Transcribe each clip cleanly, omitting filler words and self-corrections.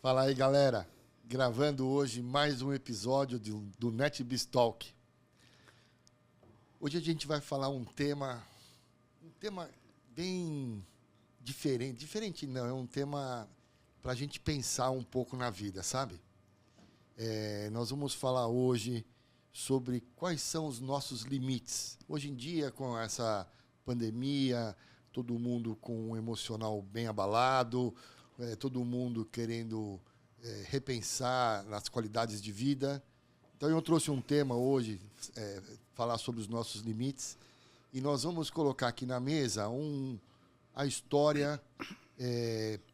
Fala aí, galera. Gravando hoje mais um episódio do NetBiz Talk. Hoje a gente vai falar um tema bem diferente. Diferente não, é um tema para a gente pensar um pouco na vida, sabe? Nós vamos falar hoje sobre quais são os nossos limites. Hoje em dia, com essa pandemia, todo mundo com um emocional bem abalado, todo mundo querendo repensar nas qualidades de vida. Então, eu trouxe um tema hoje, falar sobre os nossos limites, e nós vamos colocar aqui na mesa a história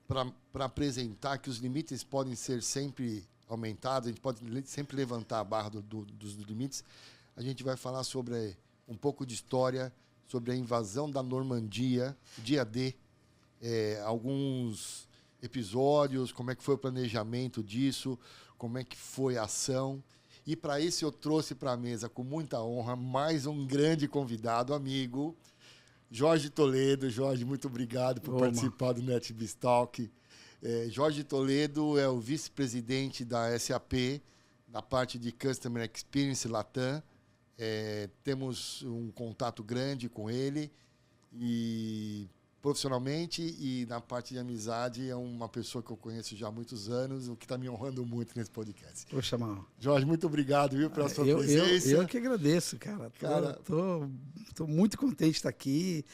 para apresentar que os limites podem ser sempre aumentados, a gente pode sempre levantar a barra dos limites. A gente vai falar sobre um pouco de história, sobre a invasão da Normandia, dia D, alguns episódios, como é que foi o planejamento disso, como é que foi a ação. E para isso eu trouxe para a mesa, com muita honra, mais um grande convidado, amigo, Jorge Toledo. Jorge, muito obrigado por participar do NetBiz Talk. Jorge Toledo é o vice-presidente da SAP, na parte de Customer Experience Latam. Temos um contato grande com ele, e profissionalmente e na parte de amizade é uma pessoa que eu conheço já há muitos anos, o que está me honrando muito nesse podcast. Poxa, mano. Jorge, muito obrigado, viu, pela sua presença. Eu que agradeço, cara. Tô muito contente de estar aqui.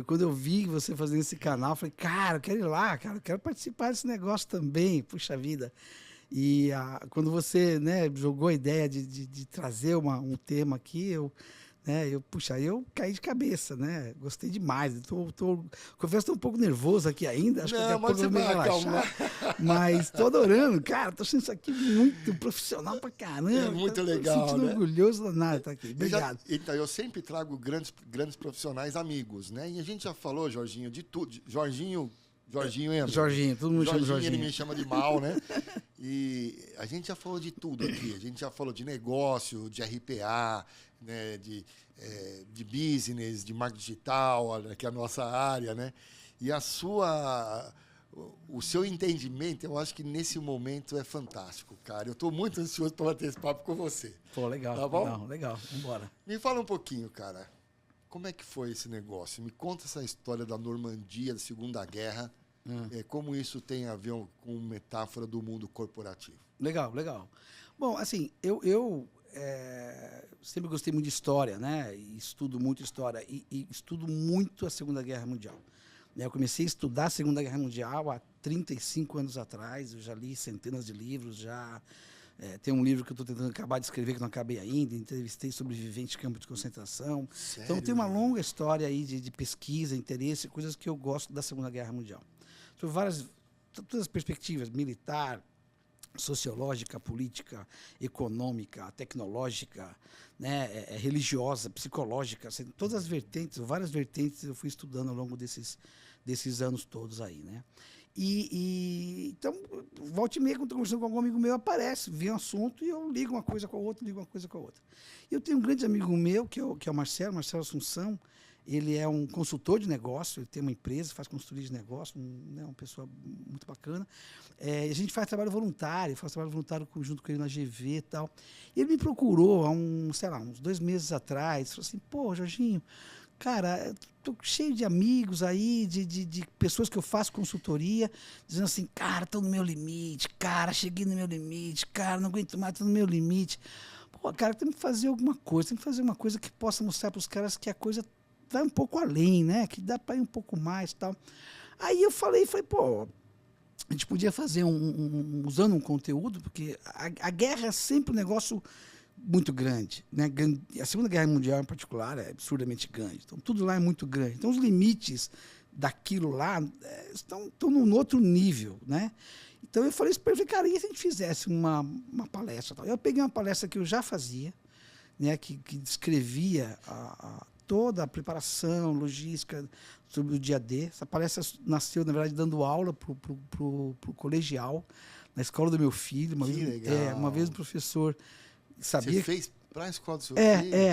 Quando eu vi você fazendo esse canal, eu falei, cara, eu quero ir lá, cara, eu quero participar desse negócio também. Puxa vida. E quando você, né, jogou a ideia de trazer um tema aqui, eu caí de cabeça, né? Gostei demais. Confesso, estou um pouco nervoso aqui ainda. Acho que daqui a pouco eu vou me relaxar. Mas estou adorando. Cara, estou achando isso aqui muito profissional pra caramba. É muito legal, sentindo orgulhoso da nada estar aqui. Obrigado. Então, eu sempre trago grandes profissionais amigos, né? E a gente já falou, Jorginho, de tudo. Jorginho entra. Jorginho, todo mundo chama de Jorginho. Ele me chama de mal, né? E a gente já falou de tudo aqui. A gente já falou de negócio, de RPA, né? de business, de marketing digital, que é a nossa área, né? E o seu entendimento, eu acho que nesse momento é fantástico, cara. Eu estou muito ansioso para bater esse papo com você. Pô, legal. Tá bom? Legal. Vambora. Me fala um pouquinho, cara. Como é que foi esse negócio? Me conta essa história da Normandia, da Segunda Guerra. Como isso tem a ver com metáfora do mundo corporativo? Legal. Bom, assim, eu sempre gostei muito de história, né? E estudo muito história e estudo muito a Segunda Guerra Mundial. Eu comecei a estudar a Segunda Guerra Mundial há 35 anos atrás. Eu já li centenas de livros, tem um livro que eu estou tentando acabar de escrever, que não acabei ainda. Entrevistei sobreviventes de campo de concentração. Sério? Então, tem uma longa história aí de pesquisa, interesse, coisas que eu gosto da Segunda Guerra Mundial. Sobre todas as perspectivas, militar, sociológica, política, econômica, tecnológica, né, religiosa, psicológica, assim, todas as vertentes, várias vertentes eu fui estudando ao longo desses anos todos aí, né? Então, volta e meia, quando estou conversando com algum amigo meu, vem um assunto e eu ligo uma coisa com a outra. E eu tenho um grande amigo meu, que é o Marcelo Assunção. Ele é um consultor de negócio, ele tem uma empresa, faz consultoria de negócio, uma pessoa muito bacana. A gente faz trabalho voluntário, junto com ele na GV e tal. Ele me procurou há uns 2 meses atrás, falou assim, pô, Jorginho, cara, tô cheio de amigos aí, de pessoas que eu faço consultoria, dizendo assim, cara, tô no meu limite, cara, cheguei no meu limite, cara, não aguento mais, tô no meu limite. Pô, cara, tem que fazer alguma coisa, tem que fazer uma coisa que possa mostrar para os caras que a coisa vai um pouco além, né? Que dá para ir um pouco mais e tal. Aí eu falei, pô, a gente podia fazer usando um conteúdo, porque a guerra é sempre um negócio muito grande, né? A Segunda Guerra Mundial, em particular, é absurdamente grande. Então, tudo lá é muito grande. Então, os limites daquilo lá estão num outro nível, né? Então, eu falei para ele, cara, e se a gente fizesse uma palestra? Tal? Eu peguei uma palestra que eu já fazia, né? Que descrevia toda a preparação, logística sobre o dia D. Essa palestra nasceu, na verdade, dando aula pro colegial, na escola do meu filho. Uma vez o professor sabia... Você fez Para a escola do seu filho.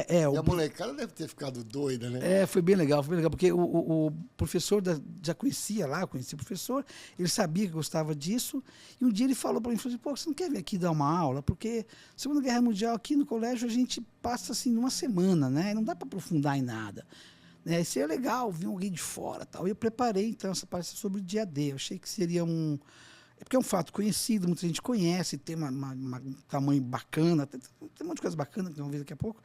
E O a molecada deve ter ficado doida, né? Foi bem legal, porque o professor já conhecia lá, conhecia o professor, ele sabia que gostava disso, e um dia ele falou para mim, falou assim, pô, você não quer vir aqui dar uma aula? Porque Segunda Guerra Mundial aqui no colégio a gente passa assim numa semana, né? Não dá para aprofundar em nada. Né? Isso é legal, vir alguém de fora, tal. E eu preparei então essa palestra sobre o dia D. Eu achei que seria porque é um fato conhecido, muita gente conhece, tem um tamanho bacana, tem um monte de coisa bacana que vamos ver daqui a pouco.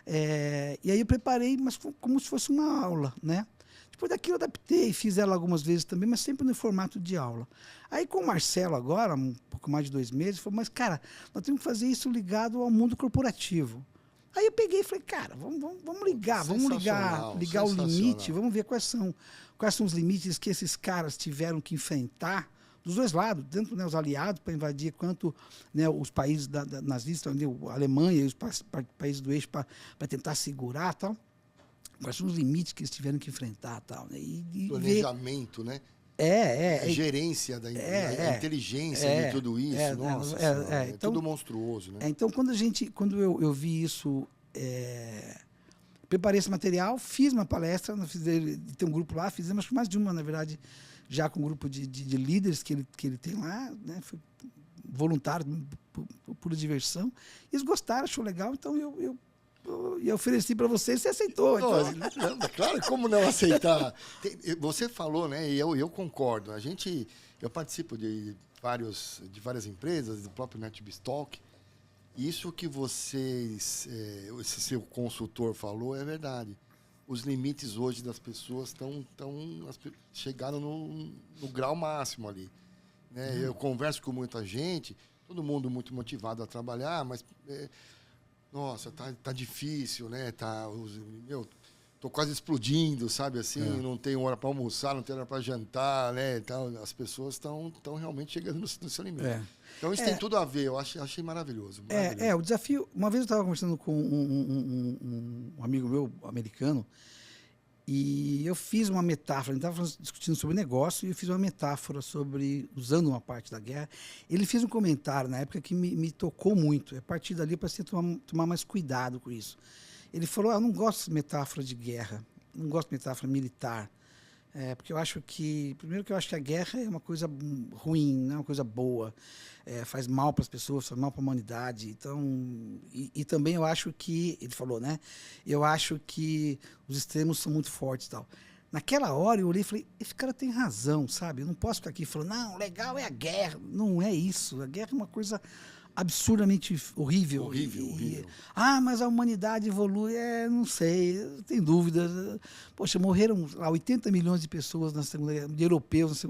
E aí eu preparei, mas como se fosse uma aula, né? Depois daquilo eu adaptei, fiz ela algumas vezes também, mas sempre no formato de aula. Aí com o Marcelo agora, um pouco mais de 2 meses, falou, mas cara, nós temos que fazer isso ligado ao mundo corporativo. Aí eu peguei e falei, cara, vamos ligar o limite, vamos ver quais são os limites que esses caras tiveram que enfrentar dos dois lados, tanto os aliados para invadir, quanto os países nazistas, a Alemanha e os países do eixo para tentar segurar tal. Quais são os limites que eles tiveram que enfrentar tal. Né? Planejamento, né? A gerência da inteligência de tudo isso. É tudo monstruoso, né? Então, quando eu vi isso, preparei esse material, fiz uma palestra, tem um grupo lá, fizemos mais de uma, na verdade, já com um grupo de líderes que ele tem lá, né? Foi voluntário, por pura diversão. Eles gostaram, achou legal, então eu ofereci para você e você aceitou. Então. Claro, como não aceitar? Você falou, né? E eu concordo. Eu participo de várias empresas, do próprio NetBizTalk. Isso que esse seu consultor falou é verdade. Os limites hoje das pessoas chegaram no grau máximo ali. Né? Eu converso com muita gente, todo mundo muito motivado a trabalhar, mas nossa, tá difícil, né? Tô quase explodindo, sabe assim? Não tenho hora para almoçar, não tenho hora para jantar, né? Então, as pessoas estão realmente chegando no seu limite. Então isso tem tudo a ver, eu achei maravilhoso. O desafio. Uma vez eu estava conversando com um amigo meu americano e eu fiz uma metáfora, ele estava discutindo sobre negócio e eu fiz uma metáfora usando uma parte da guerra. Ele fez um comentário na época que me tocou muito. A partir dali eu passei a tomar mais cuidado com isso. Ele falou, eu não gosto de metáfora de guerra, não gosto de metáfora militar. Porque eu acho que a guerra é uma coisa ruim, não é uma coisa boa. Faz mal para as pessoas, faz mal para a humanidade. Então, e também eu acho que, ele falou, né? Eu acho que os extremos são muito fortes e tal. Naquela hora eu olhei e falei, esse cara tem razão, sabe? Eu não posso ficar aqui falando, não, legal é a guerra. Não é isso. A guerra é uma coisa absurdamente horrível. Horrível. Mas a humanidade evolui, não sei, tem dúvidas. Poxa, morreram lá 80 milhões de pessoas na Segunda Guerra, de europeus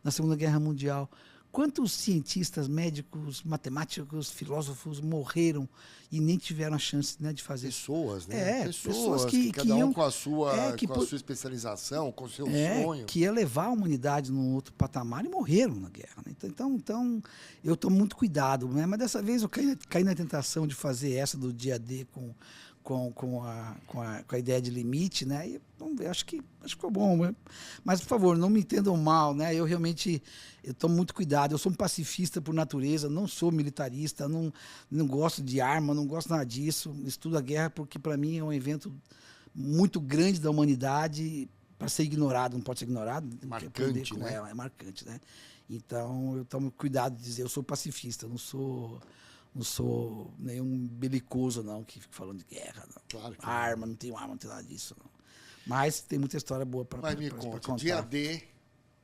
na Segunda Guerra Mundial. Quantos cientistas, médicos, matemáticos, filósofos morreram e nem tiveram a chance, né, de fazer pessoas, né? Pessoas que cada um com a sua especialização, com o seu sonho. Que ia levar a humanidade num outro patamar e morreram na guerra. Né? Então eu tomo muito cuidado, né? Mas dessa vez eu caí na tentação de fazer essa do dia D com a ideia de limite, né? E vamos ver, acho que ficou bom, né? Mas por favor, não me entendam mal, né? Eu tomo muito cuidado. Eu sou um pacifista por natureza, não sou militarista, não gosto de arma, não gosto nada disso. Estudo a guerra porque para mim é um evento muito grande da humanidade para ser ignorado, não pode ser ignorado. Marcante, né? É marcante, né? Então eu tomo cuidado de dizer, eu sou pacifista, não sou nenhum belicoso, não, que fica falando de guerra. Não. Claro que arma, não tenho arma, não tenho nada disso. Não. Mas tem muita história boa para contar. Mas me conta, dia D,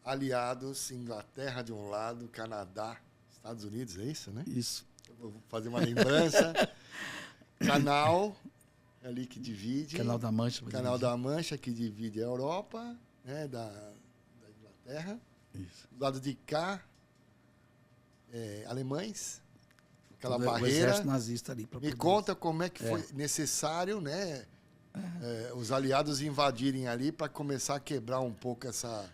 aliados, Inglaterra de um lado, Canadá, Estados Unidos, é isso, né? Isso. Eu vou fazer uma lembrança. Canal, ali que divide. Canal da Mancha. Canal da Mancha, que divide a Europa, né, da Inglaterra. Isso. Do lado de cá, alemães. Aquela barreira. O exército nazista ali. Me conta como é que foi necessário, né, os aliados invadirem ali para começar a quebrar um pouco essa...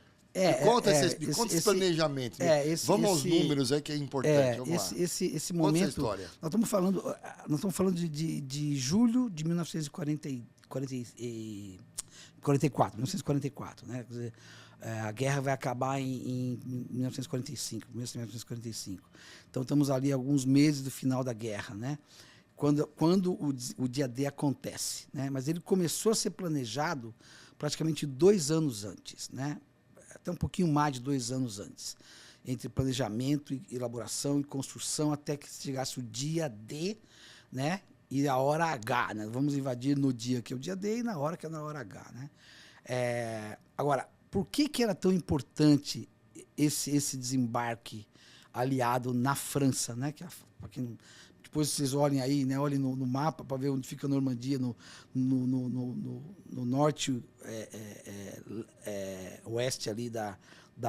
conta esse planejamento. Vamos aos números aí que é importante. Vamos lá. Esse momento... Conta essa história. Nós estamos falando de julho de 1944, né? Quer dizer, a guerra vai acabar em 1945, começo de 1945. Então, estamos ali alguns meses do final da guerra, né? quando o dia D acontece, né? Mas ele começou a ser planejado praticamente 2 anos antes, né? Até um pouquinho mais de 2 anos antes, entre planejamento, elaboração e construção, até que chegasse o dia D, né? E a hora H, né? Vamos invadir no dia que é o dia D e na hora que é na hora H, né? Agora, por que era tão importante esse desembarque aliado na França, né? Depois vocês olhem aí, né? Olhem no mapa para ver onde fica a Normandia, no norte oeste ali da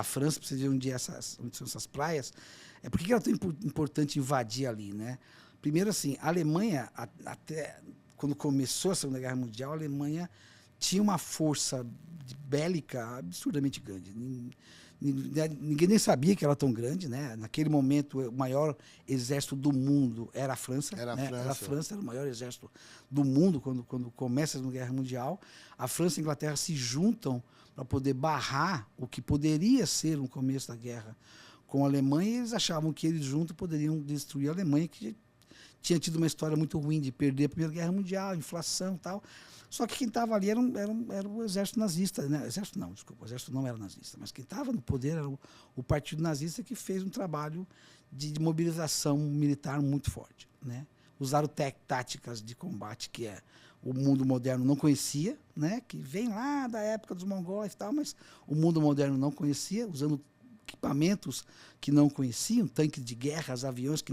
França, para vocês verem onde são essas praias. Por que era tão importante invadir ali, né? Primeiro, assim, a Alemanha, até quando começou a Segunda Guerra Mundial, a Alemanha tinha uma força bélica absurdamente grande. Ninguém nem sabia que era tão grande, né? Naquele momento, o maior exército do mundo era a França. Era a França, era o maior exército do mundo quando começa a Segunda Guerra Mundial. A França e a Inglaterra se juntam para poder barrar o que poderia ser um começo da guerra com a Alemanha, e eles achavam que eles juntos poderiam destruir a Alemanha, que tinha tido uma história muito ruim de perder a Primeira Guerra Mundial, inflação e tal. Só que quem estava ali era o exército nazista, né? O exército não era nazista, mas quem estava no poder era o partido nazista, que fez um trabalho de mobilização militar muito forte, né? Usaram táticas de combate que o mundo moderno não conhecia, né? Que vem lá da época dos mongóis e tal, mas o mundo moderno não conhecia, usando equipamentos que não conheciam, tanques de guerra, aviões que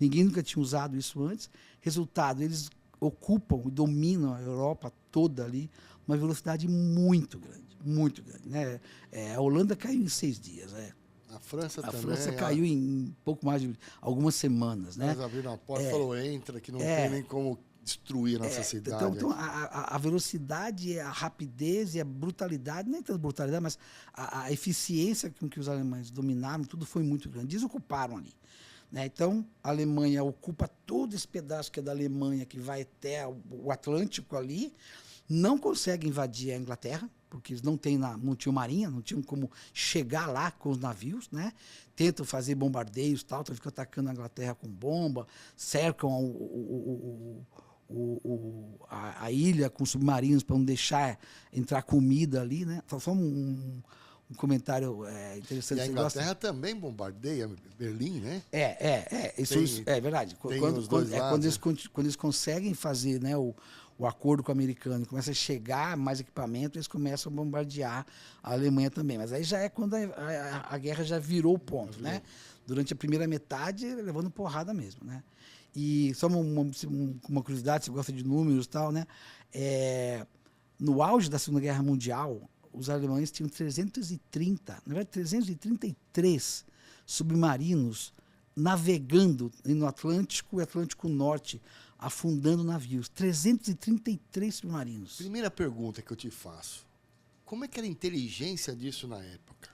ninguém nunca tinha usado isso antes. Resultado, eles ocupam e dominam a Europa toda ali, uma velocidade muito grande, né? A Holanda caiu em 6 dias, A França também. A França caiu em pouco mais de algumas semanas, né? Eles abriram a porta e falou, entra, que não tem nem como destruir a nossa cidade. Então a velocidade, a rapidez e a brutalidade, nem tanto brutalidade, mas a eficiência com que os alemães dominaram, tudo foi muito grande. Eles ocuparam ali, né? Então, a Alemanha ocupa todo esse pedaço que é da Alemanha, que vai até o Atlântico ali, não consegue invadir a Inglaterra, porque eles não tinham marinha, não tinham como chegar lá com os navios, né? Tentam fazer bombardeios e tal, então ficam atacando a Inglaterra com bomba, cercam a ilha com submarinos para não deixar entrar comida ali, né? Só um comentário interessante. E a Inglaterra também bombardeia Berlim, né? Isso é verdade. Quando eles conseguem fazer, né, o acordo com o americano e começa a chegar mais equipamento, eles começam a bombardear a Alemanha também. Mas aí já é quando a guerra já virou o ponto, né? Durante a primeira metade, levando porrada mesmo, né? E só uma curiosidade, você gosta de números e tal, né? No auge da Segunda Guerra Mundial, os alemães tinham 333 submarinos navegando no Atlântico e Atlântico Norte, afundando navios. 333 submarinos. Primeira pergunta que eu te faço. Como é que era a inteligência disso na época?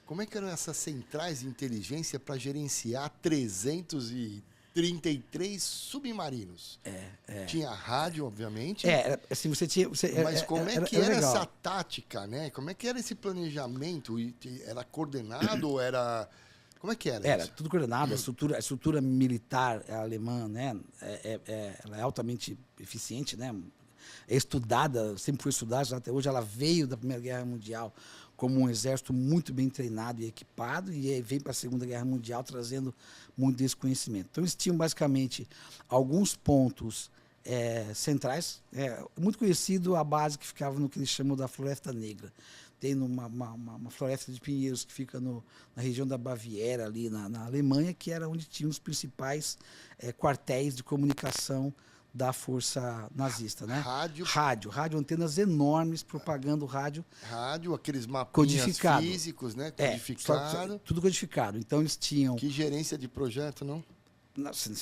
Como é que eram essas centrais de inteligência para gerenciar 333 submarinos? Tinha rádio, obviamente. Assim, mas como é que era essa tática, né? Como é que era esse planejamento? Era coordenado ou era... Como é que era? Era tudo coordenado. A estrutura militar alemã, né? Ela é altamente eficiente, né? É estudada, sempre foi estudada, até hoje ela veio da Primeira Guerra Mundial como um exército muito bem treinado e equipado, e aí vem para a Segunda Guerra Mundial trazendo muito desse conhecimento. Então, eles tinham basicamente alguns pontos centrais. Muito conhecido a base que ficava no que eles chamam da Floresta Negra. Tem uma floresta de pinheiros que fica na região da Baviera, ali na Alemanha, que era onde tinham os principais quartéis de comunicação da força nazista, né? Rádio, antenas enormes propagando rádio. Rádio, aqueles mapinhas físicos, né? Codificado. Tudo codificado. Então eles tinham... Que gerência de projeto, não? Nossa,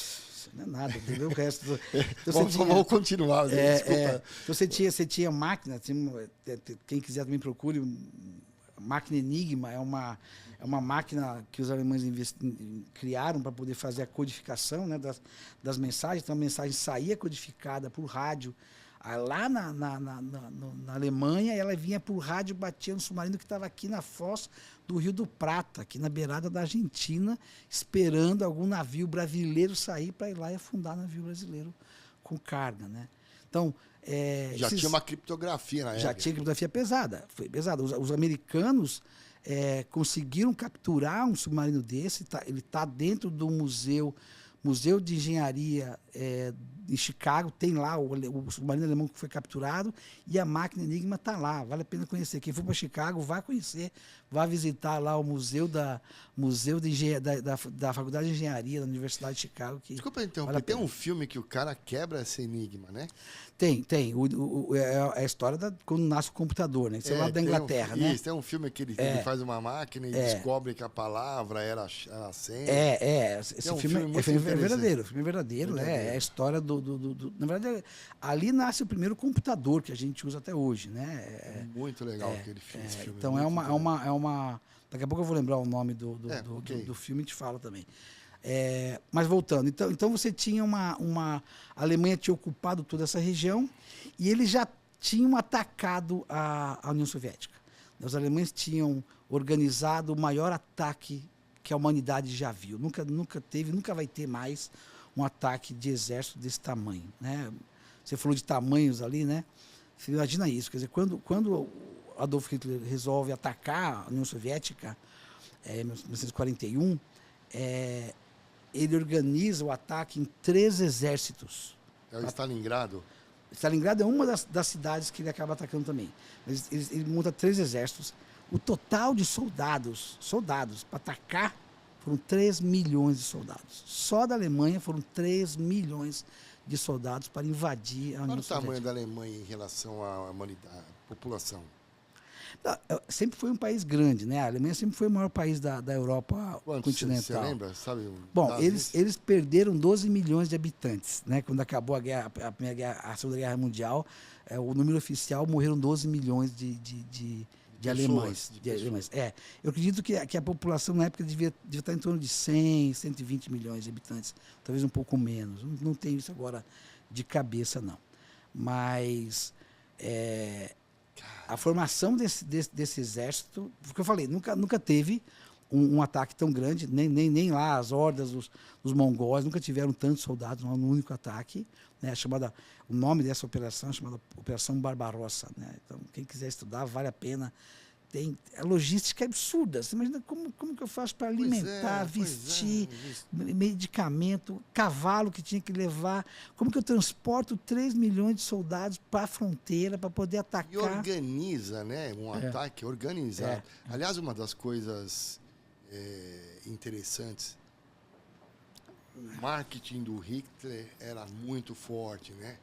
não é nada, entendeu? O resto... Então, vamos continuar, desculpa. Então você tinha máquina, quem quiser também procure, a máquina Enigma é uma máquina que os alemães criaram para poder fazer a codificação, né, das mensagens. Então a mensagem saía codificada por rádio lá na Alemanha, ela vinha por rádio, batia no submarino que estava aqui na Foz, do Rio do Prata, aqui na beirada da Argentina, esperando algum navio brasileiro sair para ir lá e afundar navio brasileiro com carga, né? Então, já tinha uma criptografia na época. Já tinha criptografia pesada. Foi pesada. Os americanos conseguiram capturar um submarino desse. Ele está dentro do Museu de Engenharia em Chicago. Tem lá o submarino alemão que foi capturado e a máquina Enigma está lá. Vale a pena conhecer. Quem for para Chicago, vai conhecer. Vai visitar lá o museu da Faculdade de Engenharia da Universidade de Chicago. Desculpa interromper. Tem um filme que o cara quebra esse enigma, né? Tem. É a história quando nasce o computador, né? Isso é lá da Inglaterra, né? Isso, tem um filme que ele faz uma máquina e descobre que a palavra era a senha. Esse filme é verdadeiro. O filme é verdadeiro, né? É a história na verdade, ali nasce o primeiro computador que a gente usa até hoje, né? Muito legal aquele filme. Esse filme então daqui a pouco eu vou lembrar o nome do filme e te falo também. Mas voltando, então você tinha a Alemanha tinha ocupado toda essa região e eles já tinham atacado a União Soviética. Os alemães tinham organizado o maior ataque que a humanidade já viu. Nunca teve, nunca vai ter mais um ataque de exército desse tamanho, né? Você falou de tamanhos ali, né? Você imagina isso, quer dizer, quando Adolf Hitler resolve atacar a União Soviética em 1941, ele organiza o ataque em 3 exércitos. É o Stalingrado? Stalingrado é uma das cidades que ele acaba atacando também. Mas ele monta 3 exércitos. O total de soldados para atacar foram 3 milhões de soldados. Só da Alemanha foram 3 milhões de soldados para invadir a União Soviética. Qual o tamanho da Alemanha em relação à população? Sempre foi um país grande, né? A Alemanha sempre foi o maior país da Europa continental. Você lembra? Sabe, bom, eles perderam 12 milhões de habitantes, né? Quando acabou a Segunda Guerra Mundial, o número oficial morreram 12 milhões de alemães. Eu acredito que a população na época devia estar em torno de 100, 120 milhões de habitantes, talvez um pouco menos. Não tenho isso agora de cabeça, não. Mas a formação desse exército, porque eu falei, nunca teve um ataque tão grande, nem lá as hordas dos mongóis nunca tiveram tantos soldados num único ataque, né? O nome dessa operação é chamada Operação Barbarossa, né? Então, quem quiser estudar, vale a pena. A logística é absurda. Você imagina como que eu faço para alimentar, vestir, medicamento, cavalo que tinha que levar. Como que eu transporto 3 milhões de soldados para a fronteira para poder atacar? E organiza, né? Um ataque organizado. Aliás, uma das coisas interessantes, o marketing do Hitler era muito forte, né?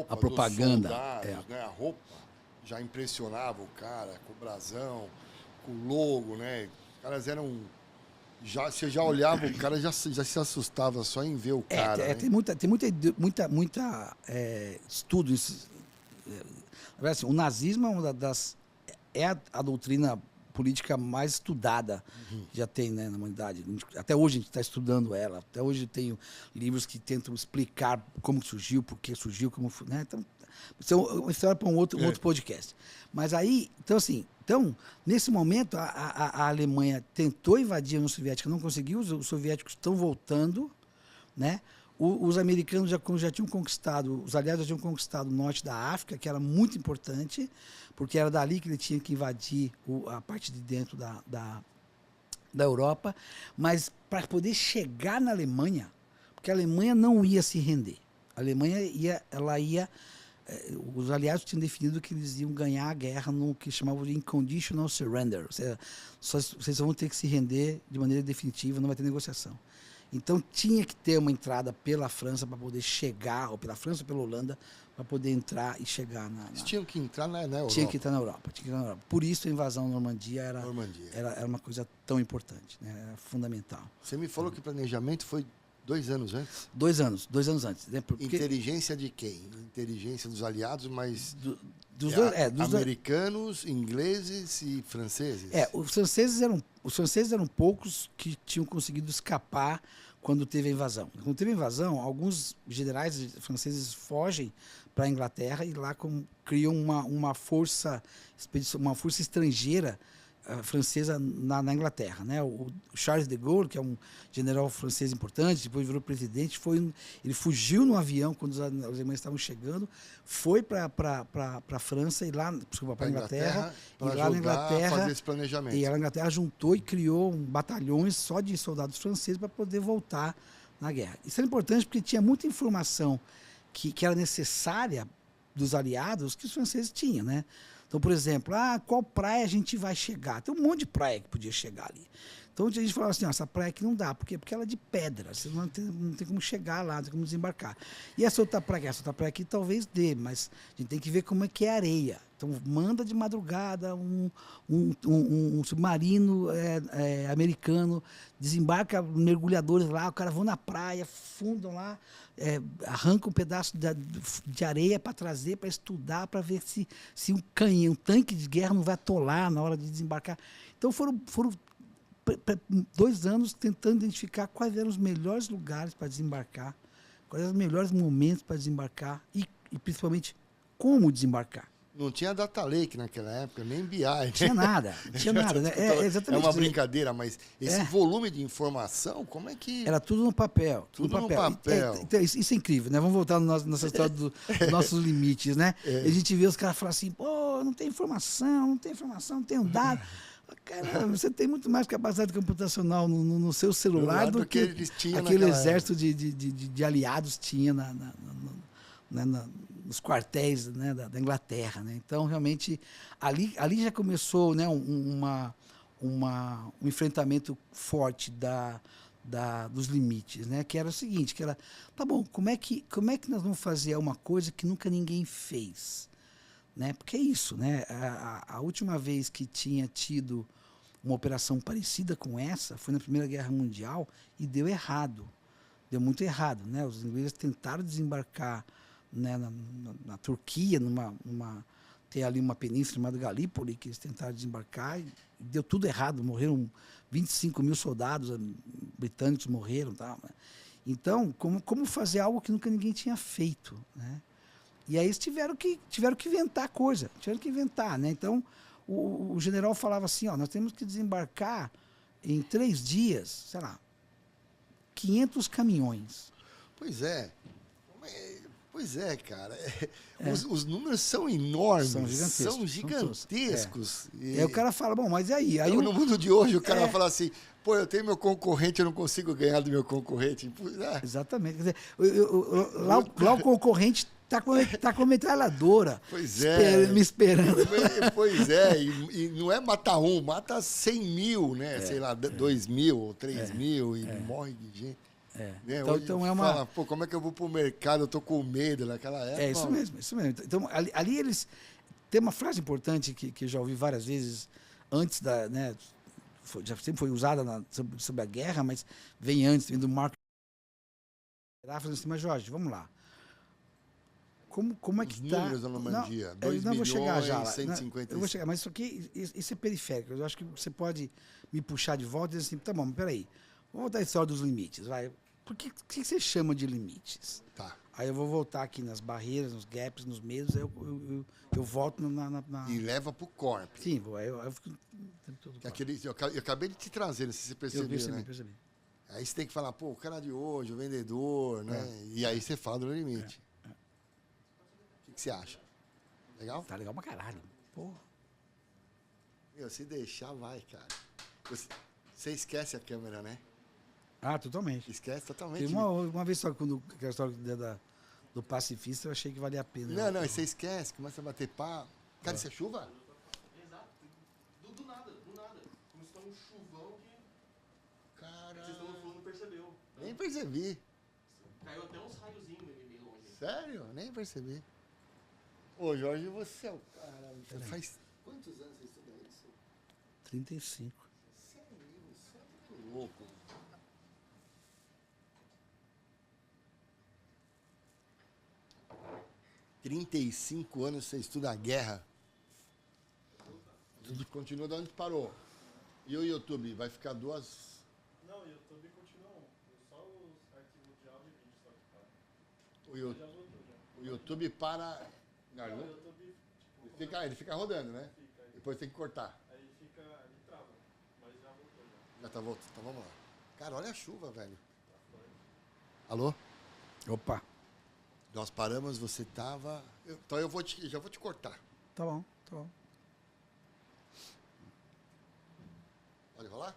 A propaganda. Dos soldados, né? A roupa já impressionava o cara, com o brasão, com o logo, né? Os caras eram... você já olhava o cara, já se assustava só em ver o cara. Né? Tem muita estudo. Assim, o nazismo é uma a doutrina política mais estudada que já tem, né, na humanidade. Até hoje a gente está estudando ela. Até hoje eu tenho livros que tentam explicar como surgiu, por que surgiu, como foi, né? Então, isso é uma história para um outro podcast. Mas aí, então, nesse momento, a Alemanha tentou invadir a União Soviética, não conseguiu, os soviéticos estão voltando, né? Os americanos já tinham conquistado, os aliados já tinham conquistado o norte da África, que era muito importante, porque era dali que ele tinha que invadir a parte de dentro da Europa, mas para poder chegar na Alemanha, porque a Alemanha não ia se render. A Alemanha os aliados tinham definido que eles iam ganhar a guerra no que chamavam de unconditional surrender, ou seja, vocês vão ter que se render de maneira definitiva, não vai ter negociação. Então tinha que ter uma entrada pela França para poder chegar, ou pela França ou pela Holanda, para poder entrar e chegar Eles tinham que entrar na Europa. Tinha que entrar na Europa. Por isso a invasão à Normandia era uma coisa tão importante, né? Era fundamental. Você me falou que o planejamento foi 2 anos antes? 2 anos antes. Né? Inteligência de quem? Inteligência dos aliados, mas... Dos americanos, ingleses e franceses? Os franceses eram poucos que tinham conseguido escapar quando teve a invasão. Quando teve a invasão, alguns generais franceses fogem para a Inglaterra e lá criam uma força estrangeira francesa na Inglaterra, né? O Charles de Gaulle, que é um general francês importante, depois virou presidente, ele fugiu no avião quando os alemães estavam chegando, foi para a França e lá, desculpa, para a Inglaterra, e lá na Inglaterra fazer esse planejamento. E a Inglaterra juntou e criou batalhões só de soldados franceses para poder voltar na guerra. Isso era importante porque tinha muita informação que era necessária dos aliados que os franceses tinham, né? Então, por exemplo, qual praia a gente vai chegar? Tem um monte de praia que podia chegar ali. Então, a gente falava assim, essa praia aqui não dá. Por quê? Porque ela é de pedra. Você não tem como chegar lá, não tem como desembarcar. E essa outra praia aqui talvez dê, mas a gente tem que ver como é que é a areia. Então, manda de madrugada um submarino americano, desembarca mergulhadores lá, os caras vão na praia, fundam lá, arrancam um pedaço de areia para trazer, para estudar, para ver se um tanque de guerra não vai atolar na hora de desembarcar. Então, foram 2 anos tentando identificar quais eram os melhores lugares para desembarcar, quais eram os melhores momentos para desembarcar e principalmente, como desembarcar. Não tinha data lake naquela época, nem BI. Tinha nada, né? Exatamente. É uma brincadeira, mas esse volume de informação, como é que... Era tudo no papel. Tudo no papel. Então, isso é incrível, né? Vamos voltar nossa história dos nossos limites, né? A gente vê os caras falar assim, pô, não tem informação, não tem um dado. Cara, você tem muito mais capacidade computacional no seu celular do que aquele exército de aliados tinha nos quartéis, né, da Inglaterra, né? Então, realmente, ali já começou, né, um enfrentamento forte dos limites, né? Que era o seguinte, que era, tá bom, como é que nós vamos fazer uma coisa que nunca ninguém fez? Né? Porque é isso, né? A última vez que tinha tido uma operação parecida com essa foi na Primeira Guerra Mundial e deu errado. Deu muito errado, né? Os ingleses tentaram desembarcar, né, na Turquia, tem ali uma península chamada Galípoli, que eles tentaram desembarcar e deu tudo errado. Morreram 25 mil soldados britânicos, morreram. Tá? Então, como fazer algo que nunca ninguém tinha feito, né? E aí eles tiveram que inventar coisa, né? Então, o general falava assim, nós temos que desembarcar em 3 dias, sei lá, 500 caminhões. Pois é, cara. Os números são enormes, são gigantescos. E aí o cara fala, bom, mas e aí? Então, no mundo de hoje, o cara fala assim, pô, eu tenho meu concorrente, eu não consigo ganhar do meu concorrente. Exatamente. Quer dizer, lá o concorrente tá com a metralhadora. Pois é. Me esperando. Pois é, e não é matar um, mata 100 mil, né? Sei lá, 2 mil ou 3 mil e morre de gente. Né? Então é uma... Fala, pô, como é que eu vou pro mercado? Eu tô com medo naquela época. É isso mesmo. Então, ali eles... Tem uma frase importante que eu já ouvi várias vezes antes da... Né, já sempre foi usada sobre a guerra, mas vem antes, vem do Marco. Falando assim, mas Jorge, vamos lá. Como é que está... Os números da Normandia, 2 milhões, vou chegar já lá. 150... Eu vou chegar, mas isso é periférico. Eu acho que você pode me puxar de volta e dizer assim, tá bom, mas peraí, vamos voltar à história dos limites, vai. O que você chama de limites? Tá. Aí eu vou voltar aqui nas barreiras, nos gaps, nos meios, aí eu volto na... E leva pro corpo. Sim, eu fico... Eu acabei de te trazer, não sei se você percebeu, né? Percebi. Aí você tem que falar, pô, o cara de hoje, o vendedor, né? E aí você fala do limite. O que você acha? Legal? Tá legal pra caralho. Porra. Meu, se deixar, vai, cara. Você esquece a câmera, né? Totalmente. Esquece totalmente. Uma vez só, quando aquela história do pacifista, eu achei que valia a pena. Não, você esquece, começa a bater pá. Cara, isso é chuva? Exato. Do nada. Começou um chuvão que... Caralho. Vocês não percebeu. Nem percebi. Caiu até uns raiozinhos meio longe. Sério? Nem percebi. Ô, Jorge, você é o cara. Faz quantos anos você estuda isso? 35. Sério, você é muito louco. ...35 anos você estuda a guerra. Tudo continua de onde parou. E o YouTube? Vai ficar 2... Não, o YouTube continua só os arquivos de áudio e vídeo só que para. O YouTube para... Não, o YouTube... Ele fica rodando, né? Fica. Depois tem que cortar. Aí fica... Já tá voltando. Então vamos lá. Cara, olha a chuva, velho. Alô? Opa, Nós paramos, você tava. Então já vou te cortar. tá bom, tá bom. Pode rolar?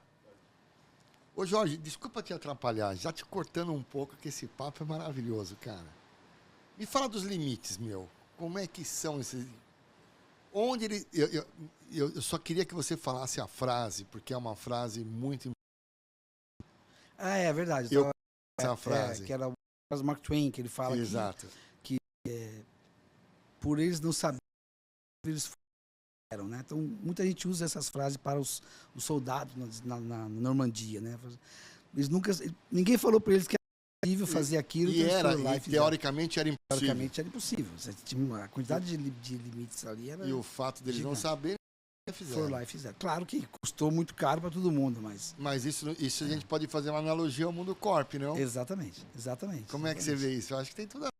Ô Jorge, desculpa te atrapalhar, já te cortando um pouco, que esse papo é maravilhoso, cara. Me fala dos limites, meu. Como é que são esses. Onde ele. Eu só queria que você falasse a frase, porque é uma frase muito. Ah, é verdade. Eu essa frase. Que era o Mark Twain, que ele fala Exato. que por eles não saberem, eles eram, né? Então, muita gente usa essas frases para os soldados na Normandia, né? Ninguém falou para eles que era possível fazer aquilo. E teoricamente era impossível. Teoricamente era impossível. A quantidade de limites ali era. E o fato deles não saberem, fizeram. Foram lá e fizeram. Claro que custou muito caro para todo mundo, mas. Mas isso a gente pode fazer uma analogia ao mundo corp, não? Exatamente. Como é que você vê isso? Eu acho que tem tudo a ver.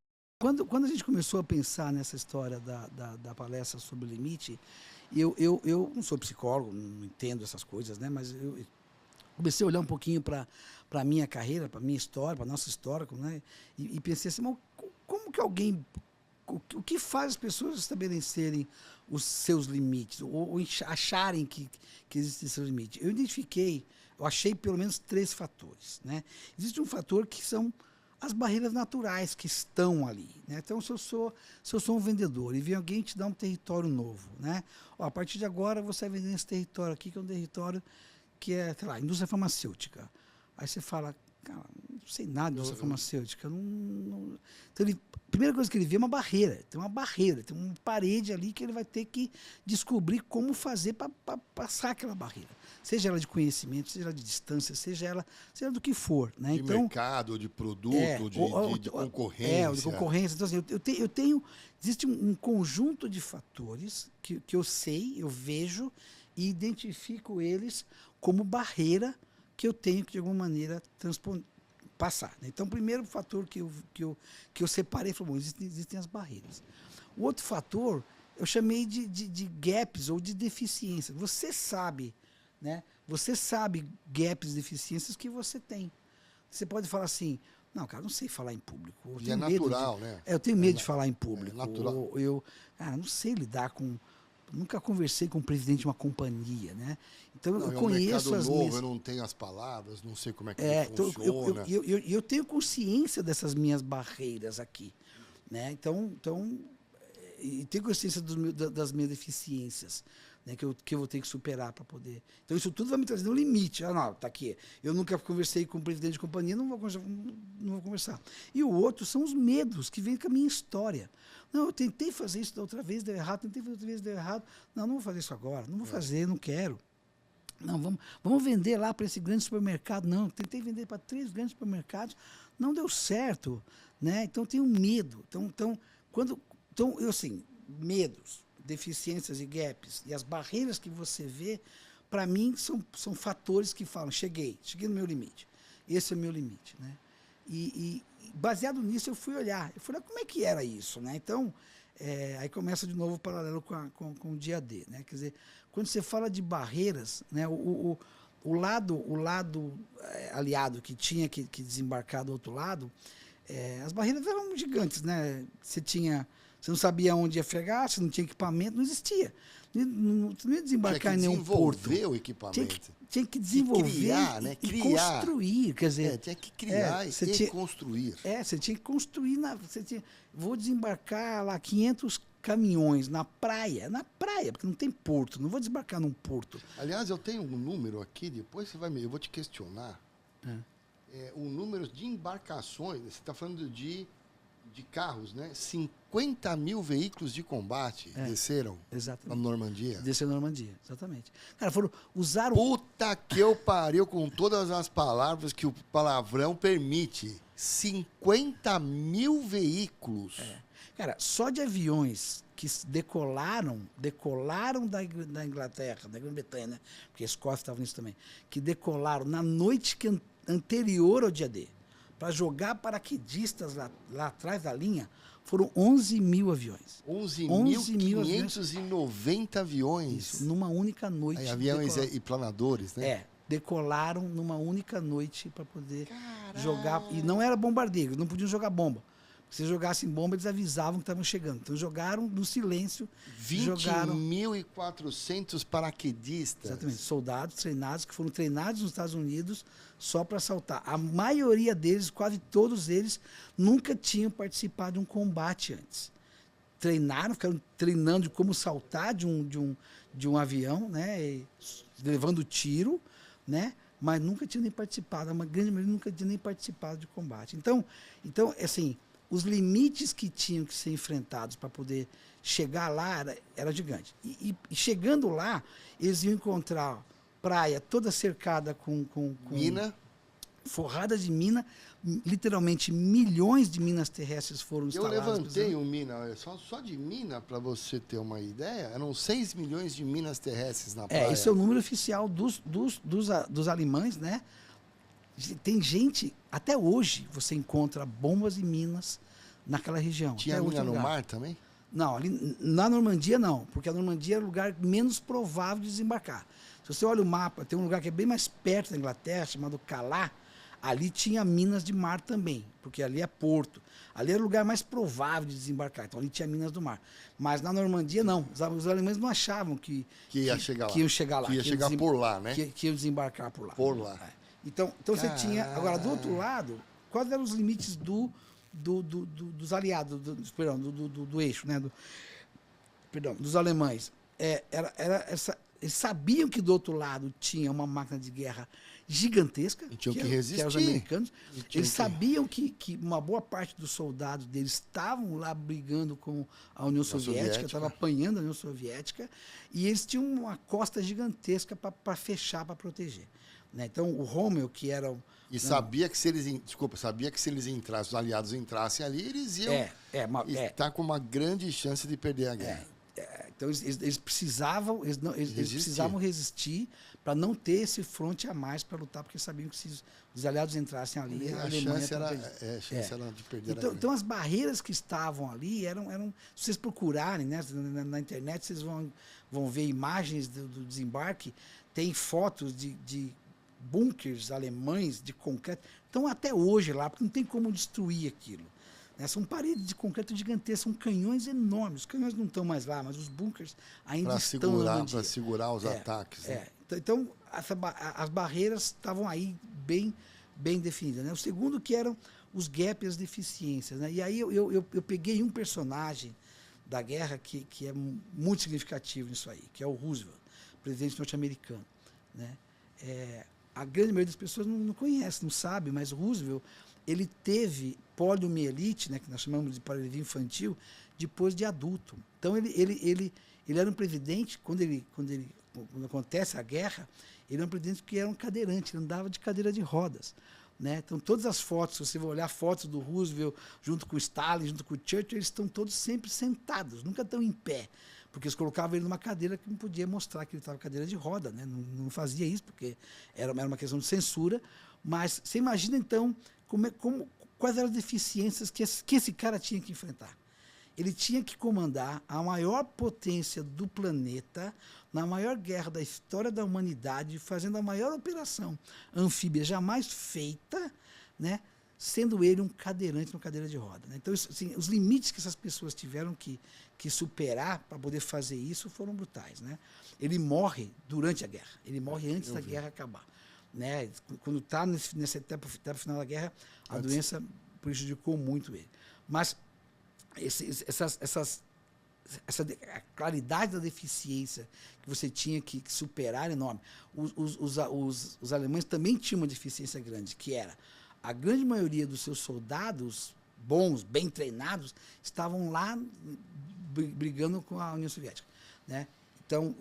Quando a gente começou a pensar nessa história da palestra sobre o limite, eu não sou psicólogo, não entendo essas coisas, né? Mas eu comecei a olhar um pouquinho para a minha carreira, para a minha história, para a nossa história, né? E pensei assim, mas como que alguém... O que faz as pessoas estabelecerem os seus limites, ou acharem que existem seus limites? Eu achei pelo menos 3 fatores, né? Existe um fator que são as barreiras naturais que estão ali, né? Então, se eu sou um vendedor e vem alguém te dar um território novo, né? Ó, a partir de agora você vai vender esse território aqui, que é um território que é, sei lá, indústria farmacêutica. Aí você fala, cara, não sei nada de indústria farmacêutica. Então, a primeira coisa que ele vê é uma barreira. Tem uma parede ali que ele vai ter que descobrir como fazer para passar aquela barreira. Seja ela de conhecimento, seja ela de distância, seja do que for, né? De mercado, de produto, de concorrência. De concorrência. Então, assim, existe um conjunto de fatores que eu sei, eu vejo e identifico eles como barreira que eu tenho que, de alguma maneira, passar, né? Então, o primeiro fator que eu separei foi, bom, existem as barreiras. O outro fator, eu chamei de gaps ou de deficiências. Você sabe, né? Você sabe gaps, deficiências que você tem. Você pode falar assim, não, cara, não sei falar em público. E é natural, né? Eu tenho medo de falar em público. É natural. Não sei lidar com... Nunca conversei com o presidente de uma companhia, né? Então, eu conheço um mercado novo, eu não tenho as palavras, não sei como é que funciona. Eu tenho consciência dessas minhas barreiras aqui, né? Então e tenho consciência das minhas deficiências, né? Que eu vou ter que superar para poder... Então, isso tudo vai me trazer um limite. Ah, não, tá aqui. Eu nunca conversei com o presidente de companhia, não vou conversar. E o outro são os medos que vêm com a minha história. Não, eu tentei fazer isso da outra vez, deu errado, tentei fazer outra vez, deu errado. Não vou fazer isso agora, não vou fazer, não quero. Não, vamos vender lá para esse grande supermercado. Não, tentei vender para 3 grandes supermercados, não deu certo, né? Então, eu tenho medo. Eu assim, medos, deficiências e gaps e as barreiras que você vê, para mim, são fatores que falam, cheguei no meu limite. Esse é o meu limite, né? E baseado nisso, eu fui olhar. Eu falei, como é que era isso, né? Então, aí começa de novo o paralelo com o dia D, né? Quer dizer, quando você fala de barreiras, né? O lado aliado que tinha que desembarcar do outro lado, as barreiras eram gigantes, né? Você não sabia onde ia fregar, você não tinha equipamento, não existia. Você não ia desembarcar em nenhum porto. Tinha que desenvolver o equipamento. Tinha que desenvolver criar, né? e construir. Quer dizer, tinha que criar e construir. Você tinha que construir. Vou desembarcar lá 500 caminhões na praia, porque não tem porto. Não vou desembarcar num porto. Aliás, eu tenho um número aqui, depois eu vou te questionar. O número de embarcações, você está falando de carros, né? 50 mil veículos de combate desceram na Normandia. Desceram na Normandia, exatamente. Cara, usaram... Puta que eu pariu com todas as palavras que o palavrão permite. 50 mil veículos. Cara, só de aviões que decolaram da Inglaterra, da Grã-Bretanha, né? Porque a Escócia estava nisso também, que decolaram na noite anterior ao dia D, para jogar paraquedistas lá atrás da linha, foram 11 mil aviões. 11.590 aviões. Isso, numa única noite. Aviões e planadores, né? decolaram numa única noite para poder jogar. E não era bombardeio, eles não podiam jogar bomba. Se jogassem bomba, eles avisavam que estavam chegando. Então jogaram no silêncio. 20.400 paraquedistas. Exatamente, soldados treinados, que foram treinados nos Estados Unidos só para saltar. A maioria deles, quase todos eles, nunca tinham participado de um combate antes. Treinaram, ficaram treinando de como saltar de um avião, né, e levando tiro, né, mas nunca tinham nem participado. A grande maioria nunca tinha nem participado de combate. Então assim, os limites que tinham que ser enfrentados para poder chegar lá era gigante. E chegando lá, eles iam encontrar praia toda cercada com mina, forrada de mina, literalmente milhões de minas terrestres foram instaladas. Eu levantei um mina, só de mina, para você ter uma ideia, eram 6 milhões de minas terrestres na praia. Esse é o número oficial dos alemães, né? Tem gente, até hoje, você encontra bombas e minas naquela região. Tinha mina no mar também? Não, ali na Normandia não, porque a Normandia é o lugar menos provável de desembarcar. Se você olha o mapa, tem um lugar que é bem mais perto da Inglaterra, chamado Calais, ali tinha minas de mar também, porque ali é porto. Ali era o lugar mais provável de desembarcar, então ali tinha minas do mar. Mas na Normandia não, os alemães não achavam que iam chegar lá. Que ia chegar por lá, né? Que iam desembarcar por lá. Por lá. Então você tinha... Agora, do outro lado, quais eram os limites dos aliados, do eixo, né? Dos alemães? Eles sabiam que do outro lado tinha uma máquina de guerra gigantesca, que eram os americanos. Eles sabiam que uma boa parte dos soldados deles estavam lá brigando com a União Soviética, estavam apanhando a União Soviética, e eles tinham uma costa gigantesca para fechar, para proteger. Né? Então, o Rommel, que era... E sabia que se eles entrassem, os aliados entrassem ali, eles iam estar com uma grande chance de perder a guerra. Então, eles precisavam resistir para não ter esse fronte a mais para lutar, porque sabiam que se os aliados entrassem ali, a chance era de perder a guerra. Então, as barreiras que estavam ali eram se vocês procurarem, né, na internet, vocês vão ver imagens do desembarque, tem fotos de bunkers alemães de concreto, estão até hoje lá, porque não tem como destruir aquilo. Né? São paredes de concreto gigantescas, são canhões enormes. Os canhões não estão mais lá, mas os bunkers ainda estão lá. Para segurar os ataques. Né? Então, as barreiras estavam aí bem definidas. Né? O segundo que eram os gaps e as deficiências. Né? E aí eu peguei um personagem da guerra que é muito significativo nisso aí, que é o Roosevelt, presidente norte-americano. Né? A grande maioria das pessoas não conhece, não sabe, mas o Roosevelt, ele teve poliomielite, né, que nós chamamos de paralisia infantil, depois de adulto. Então, ele era um presidente, quando acontece a guerra, ele era um presidente que era um cadeirante, ele andava de cadeira de rodas. Né? Então, todas as fotos, se você for olhar fotos do Roosevelt, junto com o Stalin, junto com o Churchill, eles estão todos sempre sentados, nunca estão em pé. Porque eles colocavam ele numa cadeira que não podia mostrar que ele estava cadeira de roda, né? Não fazia isso, porque era uma questão de censura. Mas você imagina, então, quais eram as deficiências que esse cara tinha que enfrentar. Ele tinha que comandar a maior potência do planeta, na maior guerra da história da humanidade, fazendo a maior operação anfíbia jamais feita, né? Sendo ele um cadeirante numa cadeira de roda. Né? Então, assim, os limites que essas pessoas tiveram que superar para poder fazer isso foram brutais. Né? Ele morre durante a guerra, ele morre antes da guerra acabar. Né? Quando está nessa etapa final da guerra, a doença prejudicou muito ele. Mas a claridade da deficiência que você tinha que superar era enorme. Os alemães também tinham uma deficiência grande, que era a grande maioria dos seus soldados bons, bem treinados, estavam lá brigando com a União Soviética. Né? Então,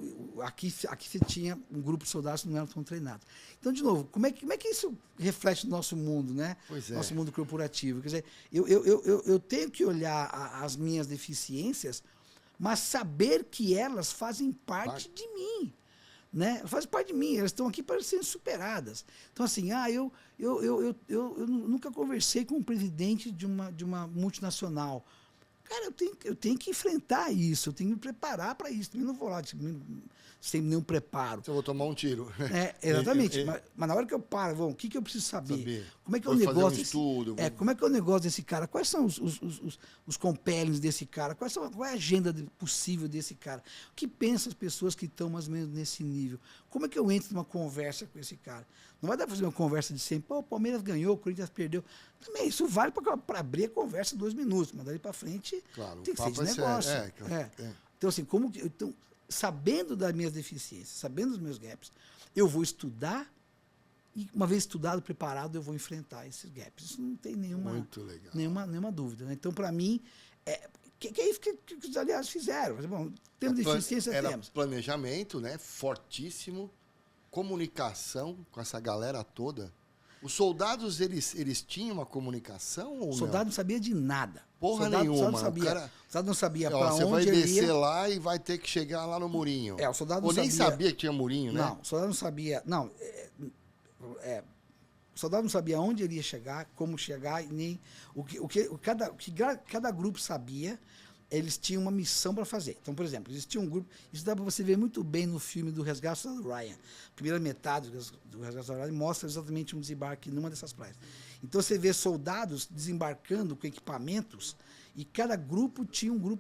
aqui você tinha um grupo de soldados que não eram tão treinados. Então, de novo, como é que isso reflete no nosso mundo, né? Nosso mundo corporativo? Quer dizer, eu tenho que olhar as minhas deficiências, mas saber que elas fazem parte de mim. Né? Faz parte de mim, elas estão aqui para serem superadas. Então, assim, eu nunca conversei com um presidente de uma multinacional. Cara, eu tenho que enfrentar isso, eu tenho que me preparar para isso. Eu não vou lá sem nenhum preparo. Eu vou tomar um tiro. Exatamente. Mas na hora que eu paro, o que eu preciso saber? Como é que é o Vou negócio fazer um estudo. como é que é o negócio desse cara? Quais são os compellings desse cara? Qual é a agenda possível desse cara? O que pensam as pessoas que estão mais ou menos nesse nível? Como é que eu entro numa conversa com esse cara? Não vai dar para fazer uma conversa de sempre, pô, o Palmeiras ganhou, o Corinthians perdeu. Também isso vale para abrir a conversa 2 minutos, mas daí para frente Claro, tem que ser de negócio. Então, assim, então, sabendo das minhas deficiências, sabendo dos meus gaps, eu vou estudar e, uma vez estudado, preparado, eu vou enfrentar esses gaps. Isso não tem nenhuma dúvida. Né? Então, para mim, que é isso que os aliados fizeram. Bom, temos deficiência, era temos. Planejamento, né? Fortíssimo. Comunicação com essa galera toda. Os soldados, eles tinham uma comunicação ou O soldado não sabia de nada. Porra soldado, nenhuma. O soldado não sabia para onde você vai ele descer ia. lá e vai ter que chegar lá no murinho. O soldado não Ou sabia. nem sabia que tinha murinho, né? Não, o soldado não sabia. Não, o soldado não sabia onde ele ia chegar, como chegar, e nem o que cada grupo sabia. Eles tinham uma missão para fazer. Então, por exemplo, existia um grupo. Isso dá para você ver muito bem no filme do Resgate do Soldado Ryan. A primeira metade do Resgate do Soldado Ryan mostra exatamente um desembarque numa dessas praias. Então, você vê soldados desembarcando com equipamentos e cada grupo tinha um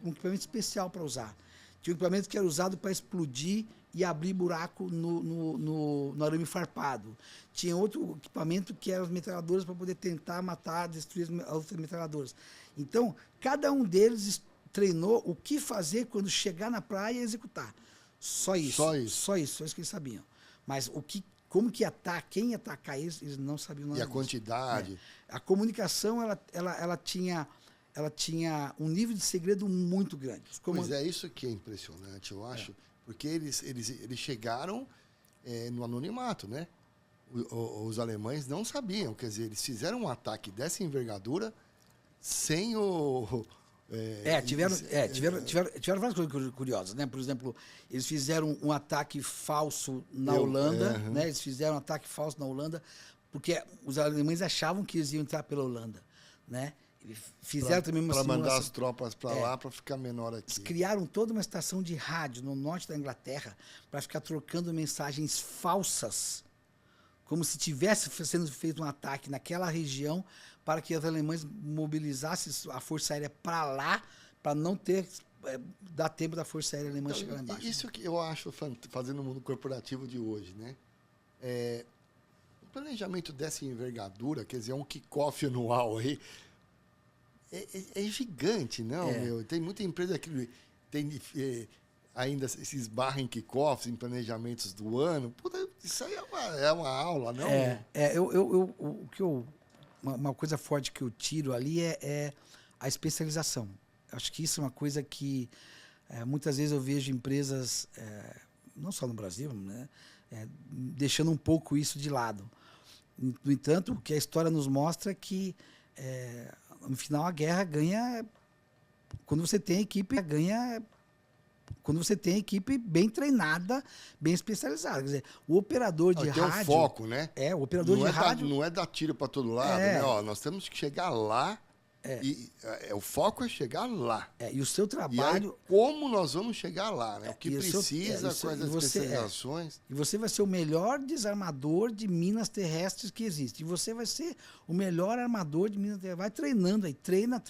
equipamento especial para usar. Tinha um equipamento que era usado para explodir e abrir buraco no arame farpado. Tinha outro equipamento que eram as metralhadoras para poder tentar matar, destruir as outras metralhadoras. Então, cada um deles treinou o que fazer quando chegar na praia e executar. Só isso que eles sabiam. Mas como que atacar, quem ia atacar eles não sabiam nada E a disso. quantidade. A comunicação, ela tinha um nível de segredo muito grande. Pois é, isso que é impressionante, eu acho, porque eles chegaram no anonimato, né? Os alemães não sabiam, quer dizer, eles fizeram um ataque dessa envergadura sem o... Tiveram várias coisas curiosas, né? Por exemplo, eles fizeram um ataque falso na Holanda, né? Eles fizeram um ataque falso na Holanda porque os alemães achavam que eles iam entrar pela Holanda, né? Eles fizeram também uma simulação. Para mandar as tropas para lá, para ficar menor aqui. Eles criaram toda uma estação de rádio no norte da Inglaterra para ficar trocando mensagens falsas, como se tivesse sendo feito um ataque naquela região para que os alemães mobilizassem a Força Aérea para lá, para não dar tempo da Força Aérea alemã chegar lá embaixo. Isso que eu acho fazendo o mundo corporativo de hoje, né? O planejamento dessa envergadura, quer dizer, um kickoff anual aí, é gigante, não, meu? Tem muita empresa que ainda se esbarra em kickoffs, em planejamentos do ano. Puta, isso aí é uma aula, não? Uma coisa forte que eu tiro ali é a especialização. Acho que isso é uma coisa que muitas vezes eu vejo empresas, não só no Brasil, né, deixando um pouco isso de lado. No entanto, o que a história nos mostra é que, no final, a guerra ganha quando você tem equipe, quando você tem equipe bem treinada, bem especializada. Quer dizer, o operador de rádio... Tem um foco, né? O operador de rádio... Não é dar tiro para todo lado, né? Ó, nós temos que chegar lá e o foco é chegar lá. E o seu trabalho... E aí, como nós vamos chegar lá, né? O que precisa, quais as especializações. E você vai ser o melhor desarmador de minas terrestres que existe. E você vai ser o melhor armador de minas terrestres. Vai treinando aí. Treina,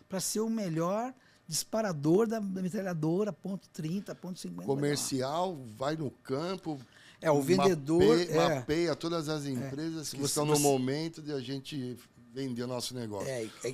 para ser o melhor... disparador da metralhadora, ponto .30, ponto .50. Comercial, vai no campo, o vendedor... mapeia todas as empresas que estão no momento de a gente vender o nosso negócio.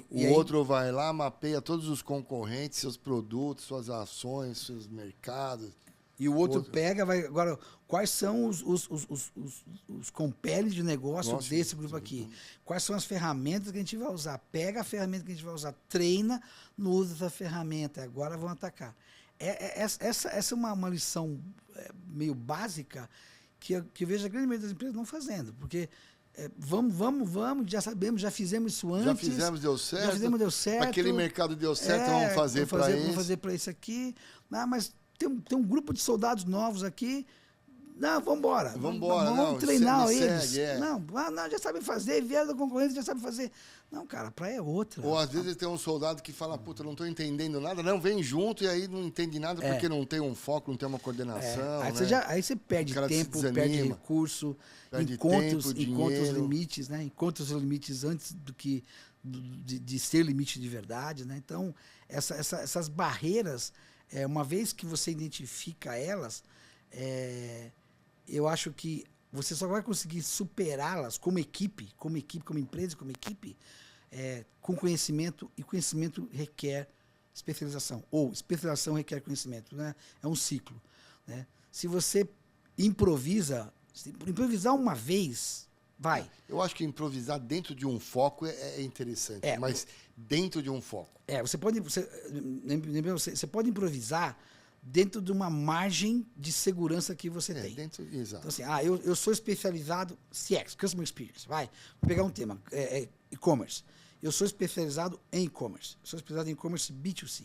O outro vai lá, mapeia todos os concorrentes, seus produtos, suas ações, seus mercados. E o outro pega, vai... Agora, quais são os compelling de negócio desse grupo aqui? Quais são as ferramentas que a gente vai usar? Pega a ferramenta que a gente vai usar, treina no uso dessa ferramenta. Agora vão atacar. Essa é uma lição meio básica que eu vejo a grande maioria das empresas não fazendo. Porque vamos, já sabemos, já fizemos isso antes. Já fizemos, deu certo. Aquele mercado deu certo, vamos fazer para isso. Vamos fazer para isso aqui. Mas... Tem um grupo de soldados novos aqui, Não, vambora. Vambora, Vamos não, treinar me eles. segue, é. Não, já sabem fazer, vieram da concorrência, já sabem fazer. Não, cara, a praia é outra. Ou às vezes tem um soldado que fala, puta, eu não tô entendendo nada. Não, vem junto e aí não entende nada porque não tem um foco, não tem uma coordenação. Aí, né? aí você perde O cara se tempo, perde desanima, recurso, perde encontra os dinheiro. limites, né? Encontra os limites antes de ser limite de verdade, né? Então, essas barreiras, uma vez que você identifica elas, eu acho que você só vai conseguir superá-las como equipe, como empresa, como equipe, com conhecimento, e conhecimento requer especialização, ou especialização requer conhecimento, né? É um ciclo, né? Se você improvisar uma vez, vai. Eu acho que improvisar dentro de um foco é interessante, mas dentro de um foco. Você pode improvisar dentro de uma margem de segurança que você tem. Exato. Então, assim, eu sou especializado CX, Customer Experience, vai. Vou pegar um tema, e-commerce. Eu sou especializado em e-commerce. Eu sou especializado em e-commerce B2C.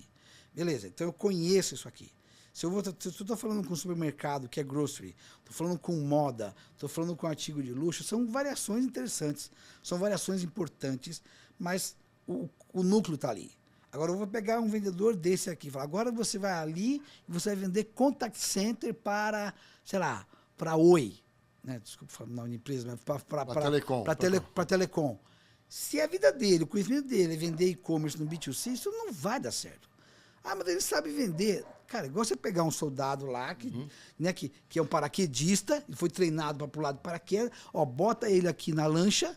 Beleza, então eu conheço isso aqui. Se eu estou falando com supermercado, que é grocery, estou falando com moda, estou falando com artigo de luxo, são variações interessantes, são variações importantes, mas o núcleo está ali. Agora eu vou pegar um vendedor desse aqui, falar, agora você vai ali e você vai vender contact center para, sei lá, para Oi, né? Desculpa falar o nome da empresa, mas para telecom. Se a vida dele, o conhecimento dele é vender e-commerce no B2C, isso não vai dar certo. Mas ele sabe vender. Cara, igual você pegar um soldado lá, né, que é um paraquedista, ele foi treinado para pular de paraquedas, bota ele aqui na lancha,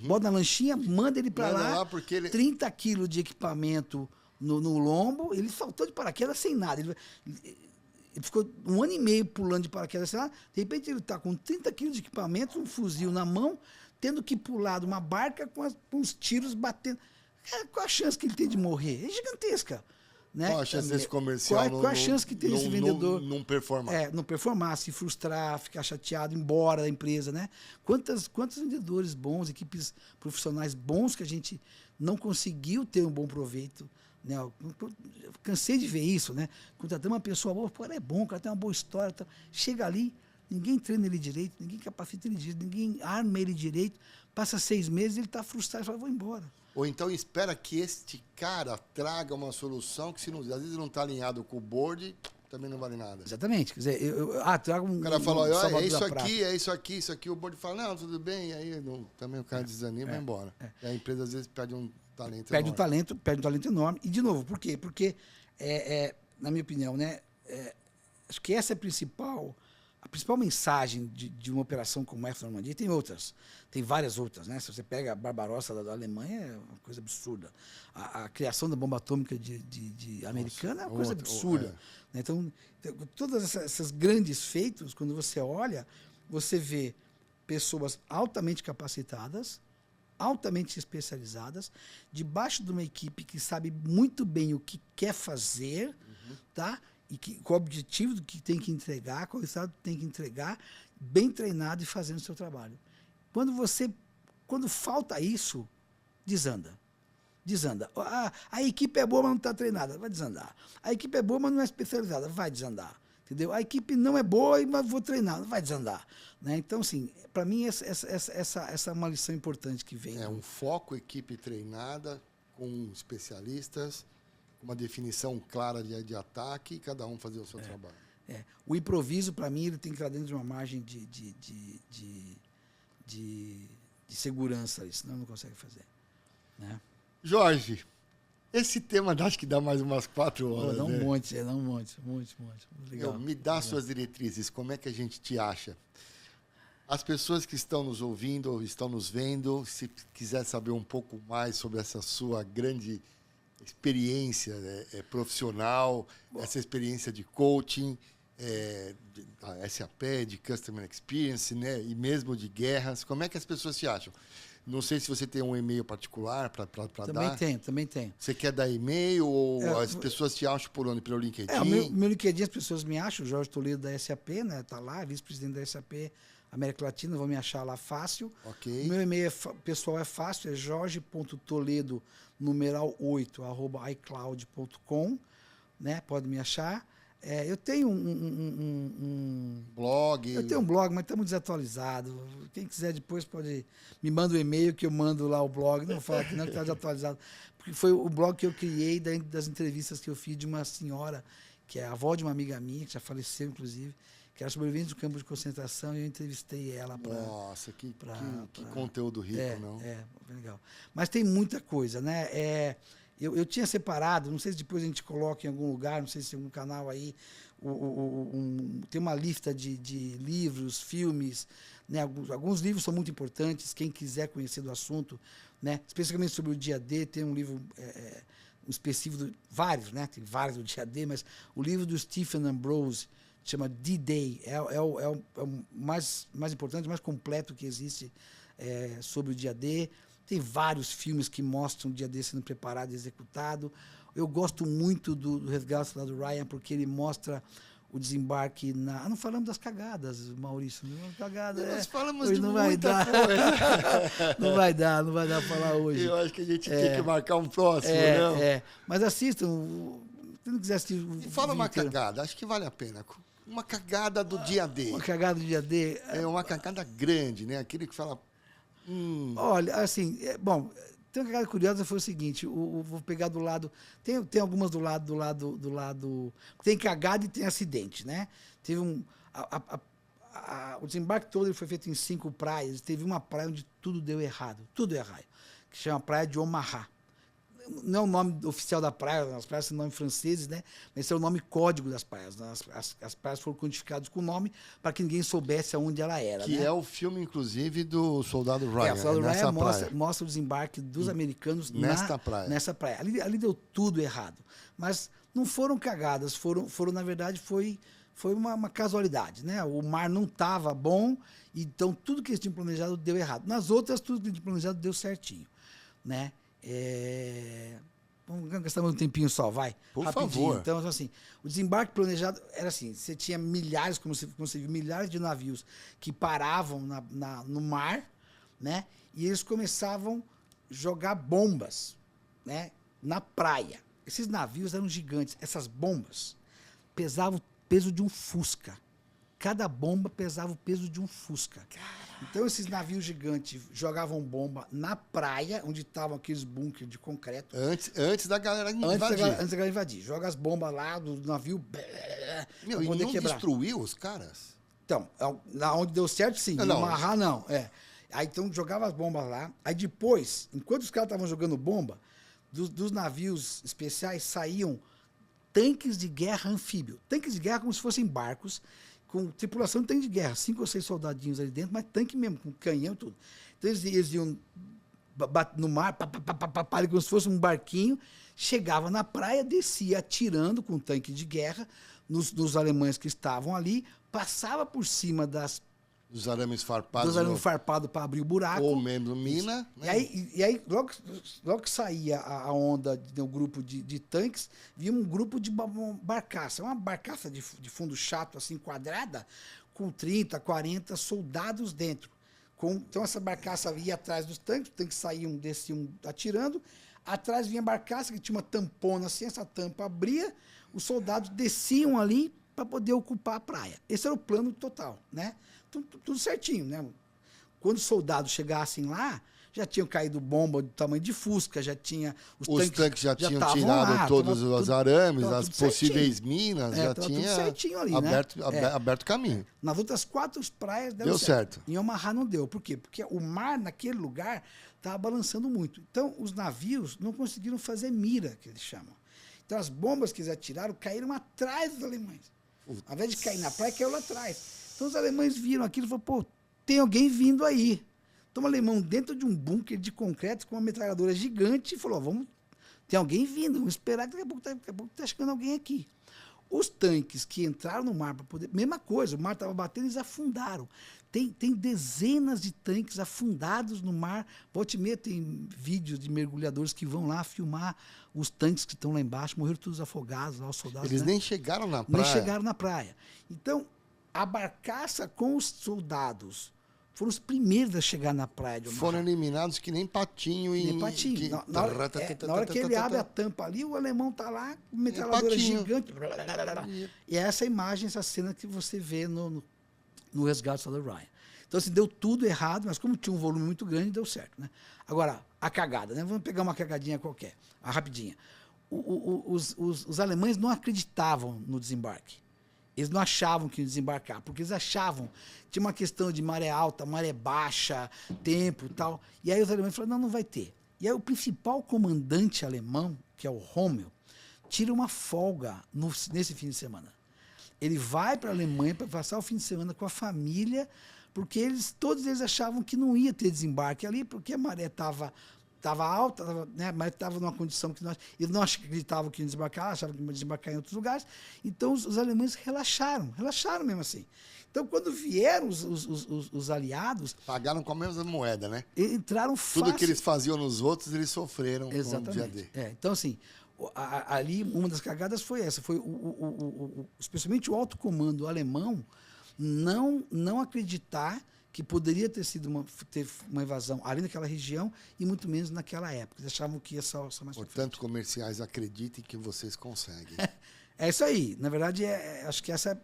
bota na lanchinha, manda ele para lá, porque ele... 30 quilos de equipamento no lombo, ele saltou de paraquedas sem nada. Ele ficou 1 ano e meio pulando de paraquedas sem nada, de repente ele está com 30 quilos de equipamento, um fuzil na mão, tendo que pular de uma barca com os tiros batendo. Cara, qual a chance que ele tem de morrer? É gigantesca. Né? Qual a chance desse comercial qual a chance que tem esse vendedor não performar? Não performar, se frustrar, ficar chateado, ir embora da empresa, né? Quantos vendedores bons, equipes profissionais bons que a gente não conseguiu ter um bom proveito, né? Eu cansei de ver isso, né? Contratamos uma pessoa boa, ela é bom, o cara tem uma boa história, tá? Chega ali, ninguém treina ele direito, ninguém capacita ele direito, ninguém arma ele direito, passa 6 meses, ele está frustrado e fala, vou embora. Ou então espera que este cara traga uma solução que, às vezes, não está alinhado com o board, também não vale nada. Exatamente. Quer dizer, trago um... O cara fala, é isso aqui, o board fala, não, tudo bem, e aí também o cara desanima e vai embora. E a empresa, às vezes, perde um talento enorme. Perde um talento enorme. E, de novo, por quê? Porque, na minha opinião, né, acho que essa é a principal mensagem de uma operação como essa na Normandia. Tem outras, tem várias outras, né? Se você pega a Barbarossa da Alemanha, é uma coisa absurda. A criação da bomba atômica americana é uma coisa absurda. Né? Então, todas essas grandes feitos, quando você olha, você vê pessoas altamente capacitadas, altamente especializadas, debaixo de uma equipe que sabe muito bem o que quer fazer, tá? E qual o objetivo do que tem que entregar, qual o estado tem que entregar, bem treinado e fazendo o seu trabalho. Quando falta isso, desanda. A equipe é boa, mas não está treinada, vai desandar. A equipe é boa, mas não é especializada, vai desandar. Entendeu? A equipe não é boa, mas vou treinar, vai desandar. Né? Então, assim, para mim, essa é uma lição importante que vem. Um foco, equipe treinada, com especialistas, uma definição clara de ataque e cada um fazer o seu trabalho. O improviso, para mim, ele tem que estar dentro de uma margem de segurança, senão não consegue fazer. Né? Jorge, esse tema acho que dá mais umas 4 horas. Dá um né? monte. Legal. Me dá suas diretrizes, como é que a gente te acha? As pessoas que estão nos ouvindo ou estão nos vendo, se quiser saber um pouco mais sobre essa sua grande experiência profissional, essa experiência de coaching, SAP, de Customer Experience, né, e mesmo de guerras, como é que as pessoas te acham? Não sei se você tem um e-mail particular para dar. Também tenho. Você quer dar e-mail ou as pessoas te acham por onde? Pelo LinkedIn? Meu LinkedIn, as pessoas me acham, Jorge Toledo da SAP, né? Tá lá, vice-presidente da SAP América Latina, vão me achar lá fácil. Ok. Meu e-mail pessoal é fácil, é jorge.toledo, numeral 8, @icloud.com, né? Pode me achar. Eu tenho um Blog. Eu tenho um blog, mas estamos desatualizado. Quem quiser depois pode me manda um e-mail que eu mando lá o blog. Não fala que não está desatualizado. Porque foi o blog que eu criei das entrevistas que eu fiz de uma senhora, que é a avó de uma amiga minha, que já faleceu, inclusive, que era sobrevivente do campo de concentração, e eu entrevistei ela para... Nossa, que conteúdo rico, não? Legal. Mas tem muita coisa, né? Eu tinha separado, não sei se depois a gente coloca em algum lugar, não sei se tem algum canal aí, tem uma lista de livros, filmes, né? Alguns livros são muito importantes, quem quiser conhecer do assunto, né? Especificamente sobre o dia D, tem um livro um específico, vários, né? Tem vários do dia D, mas o livro do Stephen Ambrose, chama D-Day, é o mais importante, mais completo que existe sobre o dia D. Tem vários filmes que mostram o dia D sendo preparado e executado. Eu gosto muito do Resgate lá do Ryan, porque ele mostra o desembarque na... Não falamos das cagadas, Maurício. Nós falamos de não muita vai coisa. Não vai dar para falar hoje. Eu acho que a gente tem que marcar um próximo, não? Mas assistam. Se não quiser assistir... Fala uma cagada, acho que vale a pena. Uma cagada do dia D. Uma cagada do dia D. É uma cagada grande, né? Aquele que fala... Olha, assim, bom, tem uma cagada curiosa, foi o seguinte, vou pegar do lado, tem algumas do lado, tem cagada e tem acidente, né? Teve o desembarque todo ele foi feito em 5 praias, teve uma praia onde tudo deu errado, que chama Praia de Omaha. Não é o nome oficial da praia, as praias têm nome franceses, né? Mas esse é o nome código das praias. As praias foram codificadas com o nome para que ninguém soubesse aonde ela era. Que é o filme, inclusive, do Soldado Ryan. O Soldado Ryan mostra o desembarque dos americanos nessa praia. Ali deu tudo errado. Mas não foram cagadas, na verdade, foi uma casualidade, né? O mar não estava bom, então tudo que eles tinham planejado deu errado. Nas outras, tudo que eles tinham planejado deu certinho, né? Vamos gastar um tempinho só, vai. Por rapidinho. Favor. Então, assim, o desembarque planejado era assim: você tinha milhares, como você viu, milhares de navios que paravam no mar, né? E eles começavam a jogar bombas, né? Na praia. Esses navios eram gigantes. Essas bombas pesavam o peso de um Fusca. Cada bomba pesava o peso de um Fusca. Então, esses navios gigantes jogavam bomba na praia, onde estavam aqueles bunkers de concreto. Antes da galera invadir. Antes da galera invadir. Joga as bombas lá do navio. Meu, e não quebrar. Destruiu os caras? Então, onde deu certo, sim. Não. Amarrar, não. Aí, então, jogava as bombas lá. Aí, depois, enquanto os caras estavam jogando bomba, dos navios especiais saíam tanques de guerra anfíbio. Tanques de guerra como se fossem barcos, com tripulação de tanque de guerra, 5 ou 6 soldadinhos ali dentro, mas tanque mesmo, com canhão e tudo. Então eles iam no mar, como se fosse um barquinho, chegava na praia, descia atirando com tanque de guerra nos alemães que estavam ali, passava por cima dos arames farpados. Dos arames farpados para abrir o buraco. Ou mesmo mina. Né? E aí logo que saía a onda do grupo de tanques, vinha um grupo de barcaça. Uma barcaça de fundo chato, assim, quadrada, com 30, 40 soldados dentro. Então essa barcaça ia atrás dos tanques, os tanques saíam, desciam atirando. Atrás vinha a barcaça, que tinha uma tampona assim, essa tampa abria, os soldados desciam ali para poder ocupar a praia. Esse era o plano total, né? Tudo certinho, né? Quando os soldados chegassem lá, já tinham caído bomba do tamanho de Fusca, já tinha... Os tanques já tinham tirado todos os arames, as possíveis minas, já tinha tudo certinho ali, aberto caminho. Nas outras 4 praias deu certo. Em Omaha não deu. Por quê? Porque o mar, naquele lugar, estava balançando muito. Então, os navios não conseguiram fazer mira, que eles chamam. Então, as bombas que eles atiraram caíram atrás dos alemães. Ao invés de cair na praia, caiu lá atrás. Então, os alemães viram aquilo e falaram, pô, tem alguém vindo aí. Então, um alemão dentro de um bunker de concreto com uma metralhadora gigante e falou, tem alguém vindo, vamos esperar que daqui a pouco tá chegando alguém aqui. Os tanques que entraram no mar para poder... Mesma coisa, o mar estava batendo e eles afundaram. Tem dezenas de tanques afundados no mar. Volta e meia tem vídeos de mergulhadores que vão lá filmar os tanques que estão lá embaixo, morreram todos afogados, lá os soldados. Eles nem chegaram na praia. Então, a barcaça com os soldados foram os primeiros a chegar na praia de Omaha. Foram eliminados que nem patinho. Nem patinho. Na hora que ele abre a tampa ali, o alemão tá lá, com metralhadora gigante. E é essa imagem, essa cena que você vê no resgate do Soldado Ryan. Então, assim, deu tudo errado, mas como tinha um volume muito grande, deu certo, né? Agora, a cagada, né? Vamos pegar uma cagadinha qualquer, a rapidinha. Os alemães não acreditavam no desembarque. Eles não achavam que iam desembarcar, porque eles achavam que tinha uma questão de maré alta, maré baixa, tempo e tal. E aí os alemães falaram, não vai ter. E aí o principal comandante alemão, que é o Rommel, tira uma folga nesse fim de semana. Ele vai para a Alemanha para passar o fim de semana com a família, porque todos eles achavam que não ia ter desembarque ali, porque a maré estava alta, né? Mas estava numa condição que eles não acreditavam que ia desembarcar, achavam que ia desembarcar em outros lugares. Então, os alemães relaxaram mesmo assim. Então, quando vieram os aliados... Pagaram com a mesma moeda, né? Entraram fácil. Tudo que eles faziam nos outros, eles sofreram. Exatamente. No dia D. Então, assim, ali uma das cagadas foi essa. Foi especialmente o alto comando alemão não acreditar que poderia ter sido uma invasão ali naquela região e muito menos naquela época. Eles achavam que ia só mais Portanto, comerciais, acreditem que vocês conseguem. É isso aí. Na verdade, acho que essa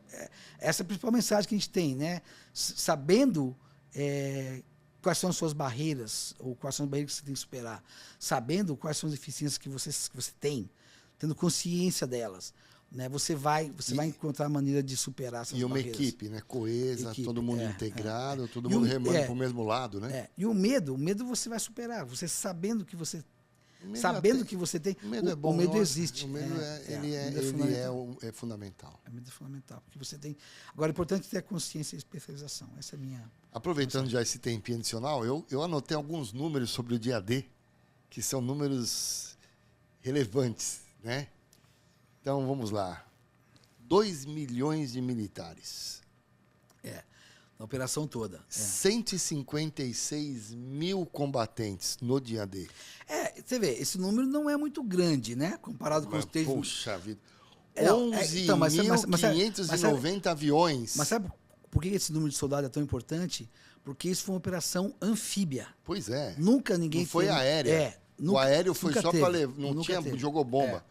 é a principal mensagem que a gente tem, né? Sabendo quais são as suas barreiras, ou quais são as barreiras que você tem que superar, sabendo quais são as deficiências que você tem, tendo consciência delas, né? Você vai encontrar a maneira de superar essas barreiras. E uma equipe, né? Coesa, todo mundo integrado, todo mundo remando para o mesmo lado, né? E o medo você vai superar. Você sabendo que você que você tem. O medo é bom. O medo existe. O medo é fundamental. O medo é fundamental. Porque você tem. Agora, é importante ter a consciência e a especialização. Essa é a minha. Aproveitando já esse tempinho adicional, eu anotei alguns números sobre o dia D, que são números relevantes, né? Então, vamos lá. 2 milhões de militares. Na operação toda. 156 mil combatentes no dia D. Você vê, esse número não é muito grande, né? Comparado com os três... Puxa vida. 11.590 aviões. Mas sabe por que esse número de soldados é tão importante? Porque isso foi uma operação anfíbia. Pois é. Nunca ninguém... Não foi aérea. O aéreo foi só para levar. Não jogou bomba.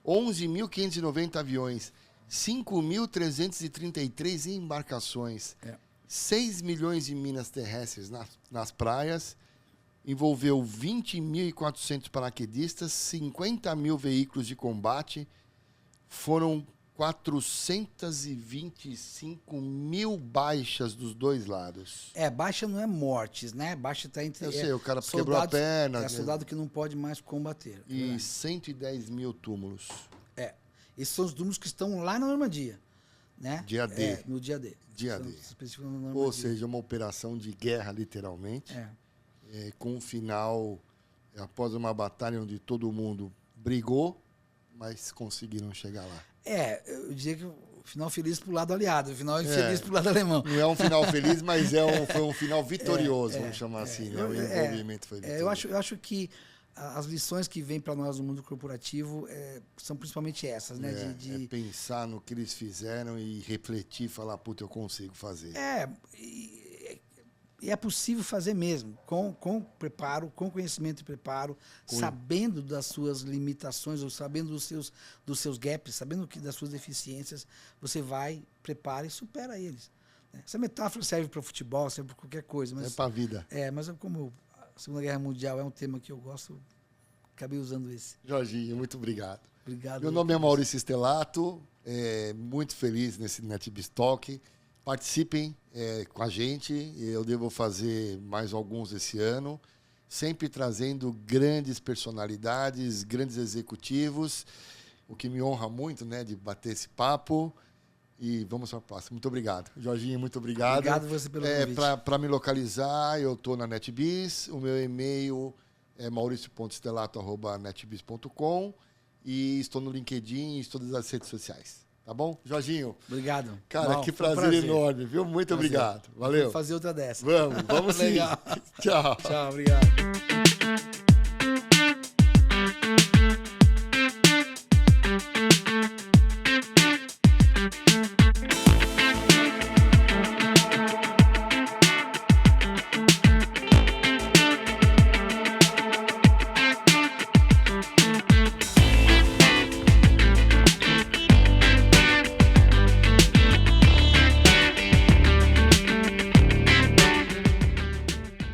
11.590 aviões. 5.333 embarcações. 6 milhões de minas terrestres nas praias. Envolveu 20.400 paraquedistas, 50 mil veículos de combate. Foram 425 mil baixas dos dois lados. Baixa não é mortes, né? Baixa está entre... Eu sei, o cara quebrou a perna. É soldado que não pode mais combater. E 110 mil túmulos. Esses são os túmulos que estão lá na Normandia. Né? Dia D. No dia D. Dia D. Ou seja, uma operação de guerra, literalmente. Com um final, após uma batalha onde todo mundo brigou, mas conseguiram chegar lá. Eu diria que o final feliz pro lado aliado, o final infeliz pro lado alemão. Não é um final feliz, mas foi um final vitorioso, vamos chamar assim. Né? O envolvimento foi vitorioso. Eu acho que as lições que vêm para nós no mundo corporativo são principalmente essas, né? De pensar no que eles fizeram e refletir, falar, puta, eu consigo fazer. E é possível fazer mesmo, com preparo, com conhecimento e preparo, sabendo das suas limitações, ou sabendo dos seus gaps, sabendo das suas deficiências, você vai, prepara e supera eles. Essa metáfora serve para o futebol, serve para qualquer coisa. Mas, para a vida. Mas como a Segunda Guerra Mundial é um tema que eu gosto, acabei usando esse. Jorginho, muito obrigado. Obrigado. Meu nome é Maurício Stelato, muito feliz nesse NetBiz Talk. Participem com a gente, eu devo fazer mais alguns esse ano, sempre trazendo grandes personalidades, grandes executivos, o que me honra muito, né, de bater esse papo. E vamos para a próxima. Muito obrigado. Jorginho, muito obrigado. Obrigado você pelo convite. Para me localizar, eu estou na NetBiz, o meu e-mail é mauricio.stelato@netbiz.com e estou no LinkedIn e em todas as redes sociais. Tá bom? Jorginho. Obrigado. Cara, que prazer enorme, viu? Muito obrigado. Valeu. Vou fazer outra dessa. Vamos sim. Legal. Tchau. Tchau, obrigado.